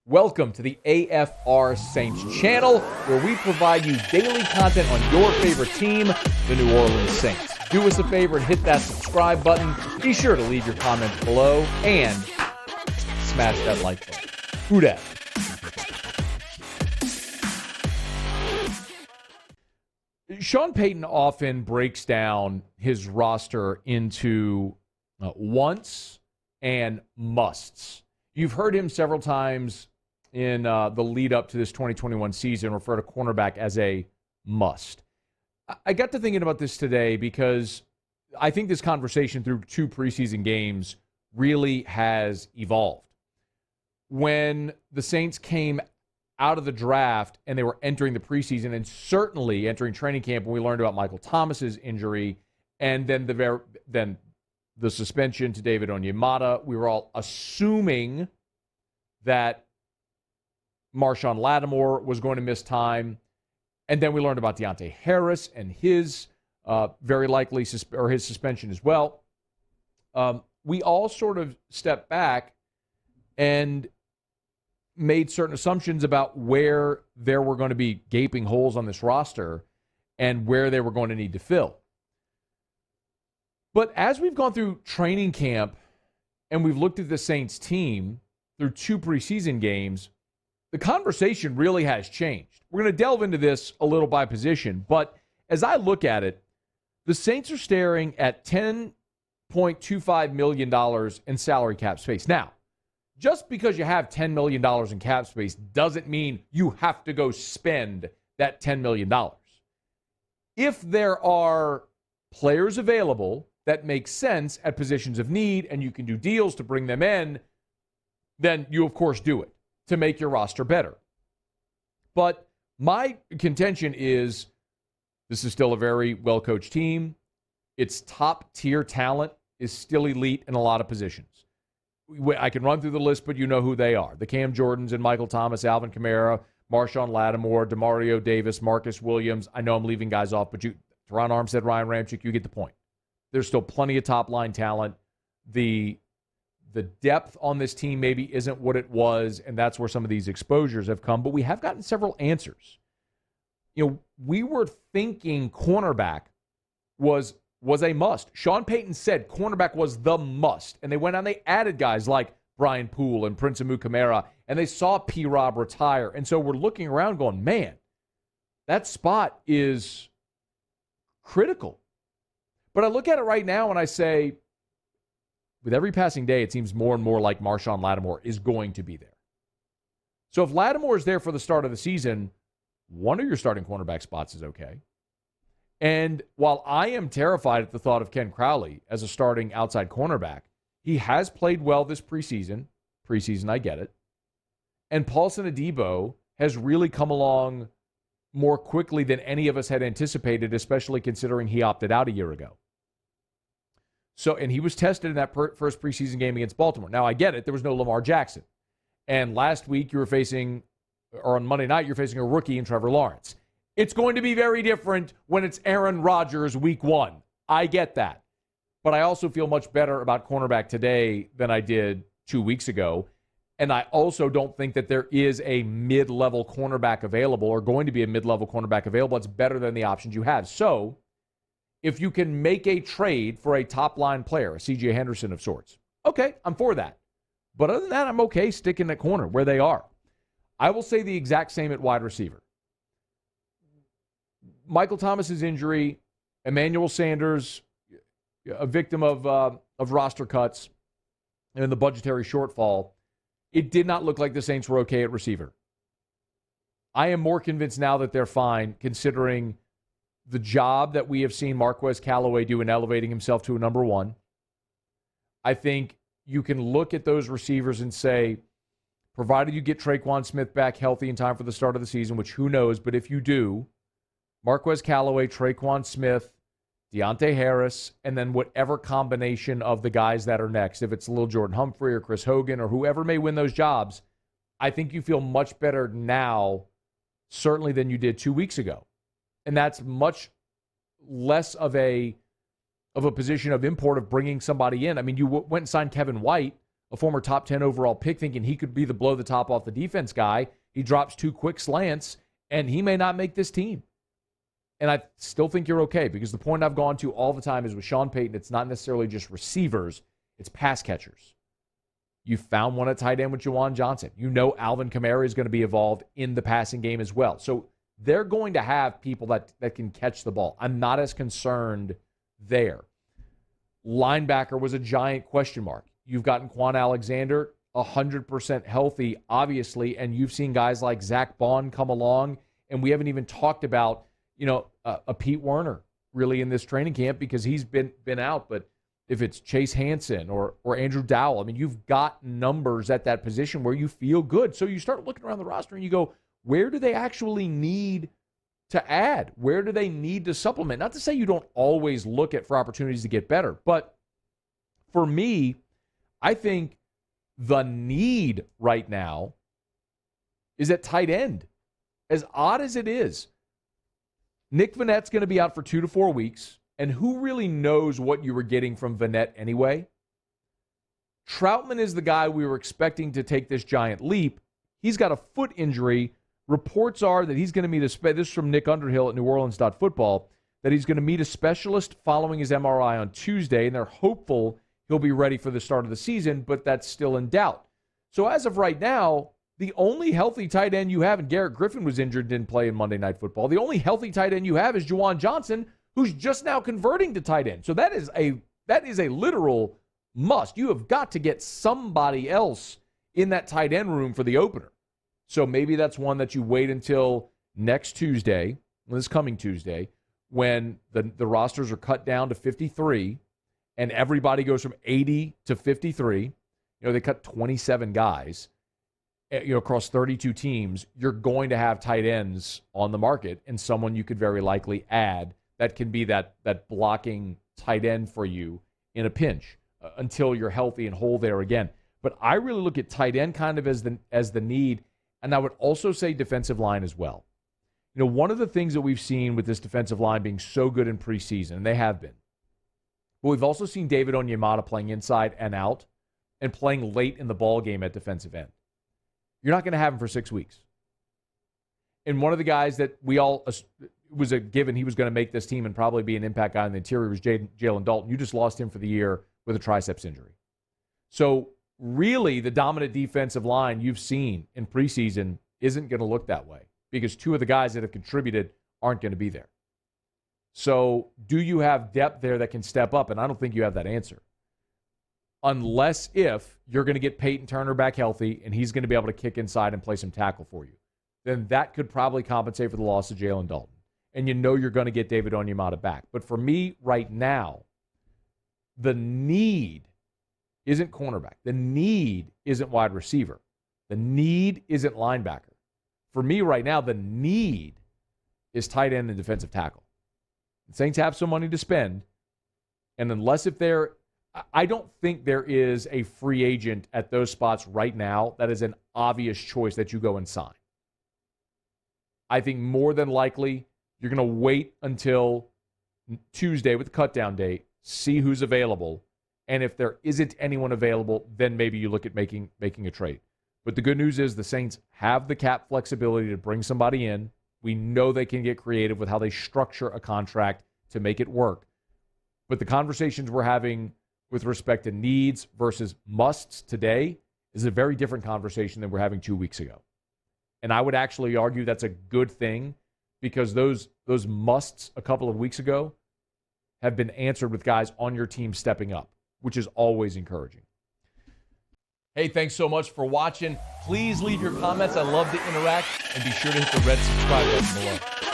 Welcome to the AFR Saints channel, where we provide you daily content on your favorite team, the New Orleans Saints. Do us a favor and hit that subscribe button. Be sure to leave your comments below and smash that like button. Who dat? Sean Payton often breaks down his roster into wants and musts. You've heard him several times in the lead up to this 2021 season refer to cornerback as a must. I got to thinking about this today because I think this conversation through two preseason games really has evolved. When the Saints came out of the draft and they were entering the preseason and certainly entering training camp when we learned about Michael Thomas's injury and then the suspension to David Onyemata, we were all assuming that Marshawn Lattimore was going to miss time. And then we learned about Deontay Harris and his very likely his suspension as well. We all sort of stepped back and made certain assumptions about where there were going to be gaping holes on this roster and where they were going to need to fill. But as we've gone through training camp and we've looked at the Saints team through two preseason games, the conversation really has changed. We're going to delve into this a little by position, but as I look at it, the Saints are staring at $10.25 million in salary cap space. Now, just because you have $10 million in cap space doesn't mean you have to go spend that $10 million. If there are players available that make sense at positions of need and you can do deals to bring them in, then you, of course, do it to make your roster better. But my contention is this is still a very well-coached team. Its top-tier talent is still elite in a lot of positions. I can run through the list, but you know who they are. The Cam Jordans and Michael Thomas, Alvin Kamara, Marshawn Lattimore, Demario Davis, Marcus Williams. I know I'm leaving guys off, but Teron Armstead, Ryan Ramczyk, you get the point. There's still plenty of top-line talent. The depth on this team maybe isn't what it was, and that's where some of these exposures have come. But we have gotten several answers. You know, we were thinking cornerback was a must. Sean Payton said cornerback was the must. And they went out and they added guys like Brian Poole and Prince Amukamara, and they saw P-Rob retire. And so we're looking around going, man, that spot is critical. But I look at it right now and I say, with every passing day, it seems more and more like Marshawn Lattimore is going to be there. So if Lattimore is there for the start of the season, one of your starting cornerback spots is okay. And while I am terrified at the thought of Ken Crowley as a starting outside cornerback, he has played well this preseason. Preseason, I get it. And Paulson Adebo has really come along more quickly than any of us had anticipated, especially considering he opted out a year ago. So, and he was tested in that first preseason game against Baltimore. Now, I get it. There was no Lamar Jackson. And last week, on Monday night, you're facing a rookie in Trevor Lawrence. It's going to be very different when it's Aaron Rodgers week one. I get that. But I also feel much better about cornerback today than I did 2 weeks ago. And I also don't think that there is a mid-level cornerback available or going to be a mid-level cornerback available. It's better than the options you have. So if you can make a trade for a top-line player, a C.J. Henderson of sorts, okay, I'm for that. But other than that, I'm okay sticking at corner where they are. I will say the exact same at wide receiver. Michael Thomas's injury, Emmanuel Sanders, a victim of roster cuts and the budgetary shortfall, it did not look like the Saints were okay at receiver. I am more convinced now that they're fine, considering the job that we have seen Marquez Callaway do in elevating himself to a number one. I think you can look at those receivers and say, provided you get Traquan Smith back healthy in time for the start of the season, which who knows, but if you do, Marquez Callaway, Traquan Smith, Deontay Harris, and then whatever combination of the guys that are next, if it's Lil Jordan Humphrey or Chris Hogan or whoever may win those jobs, I think you feel much better now, certainly than you did 2 weeks ago. And that's much less of a position of import of bringing somebody in. I mean, you went and signed Kevin White, a former top 10 overall pick, thinking he could be the blow the top off the defense guy. He drops 2 quick slants, and he may not make this team. And I still think you're okay, because the point I've gone to all the time is with Sean Payton, it's not necessarily just receivers, it's pass catchers. You found one at tight end with Juwan Johnson. You know Alvin Kamara is going to be involved in the passing game as well. So they're going to have people that can catch the ball. I'm not as concerned there. Linebacker was a giant question mark. You've gotten Quan Alexander 100% healthy, obviously, and you've seen guys like Zach Bond come along, and we haven't even talked about, a Pete Werner really in this training camp, because he's been out. But if it's Chase Hansen or Andrew Dowell, I mean, you've got numbers at that position where you feel good. So you start looking around the roster and you go, where do they actually need to add? Where do they need to supplement? Not to say you don't always look for opportunities to get better, but for me, I think the need right now is at tight end. As odd as it is, Nick Vanette's going to be out for 2 to 4 weeks, and who really knows what you were getting from Vanette anyway? Troutman is the guy we were expecting to take this giant leap. He's got a foot injury. Reports are that he's going to meet this is from Nick Underhill at NewOrleans.football, that he's going to meet a specialist following his MRI on Tuesday, and they're hopeful he'll be ready for the start of the season, but that's still in doubt. So as of right now, the only healthy tight end you have, and Garrett Griffin was injured, didn't play in Monday Night Football, the only healthy tight end you have is Juwan Johnson, who's just now converting to tight end. So that is a literal must. You have got to get somebody else in that tight end room for the opener. So maybe that's one that you wait until next Tuesday, this coming Tuesday, when the rosters are cut down to 53 and everybody goes from 80 to 53. They cut 27 guys, across 32 teams. You're going to have tight ends on the market, and someone you could very likely add that can be that blocking tight end for you in a pinch until you're healthy and whole there again. But I really look at tight end kind of as the need, and I would also say defensive line as well. One of the things that we've seen with this defensive line being so good in preseason, and they have been, but we've also seen David Onyemata playing inside and out and playing late in the ball game at defensive end. You're not going to have him for 6 weeks. And one of the guys that we all was a given he was going to make this team and probably be an impact guy in the interior was Jalen Dalton. You just lost him for the year with a triceps injury. So really the dominant defensive line you've seen in preseason isn't going to look that way, because 2 of the guys that have contributed aren't going to be there. So do you have depth there that can step up? And I don't think you have that answer. Unless if you're going to get Peyton Turner back healthy and he's going to be able to kick inside and play some tackle for you, then that could probably compensate for the loss of Jalen Dalton. And you're going to get David Onyemata back. But for me right now, the need isn't cornerback. The need isn't wide receiver. The need isn't linebacker. For me right now, the need is tight end and defensive tackle. The Saints have some money to spend, and I don't think there is a free agent at those spots right now that is an obvious choice that you go and sign. I think more than likely you're going to wait until Tuesday with the cutdown date, see who's available, and if there isn't anyone available, then maybe you look at making a trade. But the good news is the Saints have the cap flexibility to bring somebody in. We know they can get creative with how they structure a contract to make it work. But the conversations we're having with respect to needs versus musts today is a very different conversation than we're having 2 weeks ago. And I would actually argue that's a good thing, because those musts a couple of weeks ago have been answered with guys on your team stepping up, which is always encouraging. Hey, thanks so much for watching. Please leave your comments. I love to interact, and be sure to hit the red subscribe button below.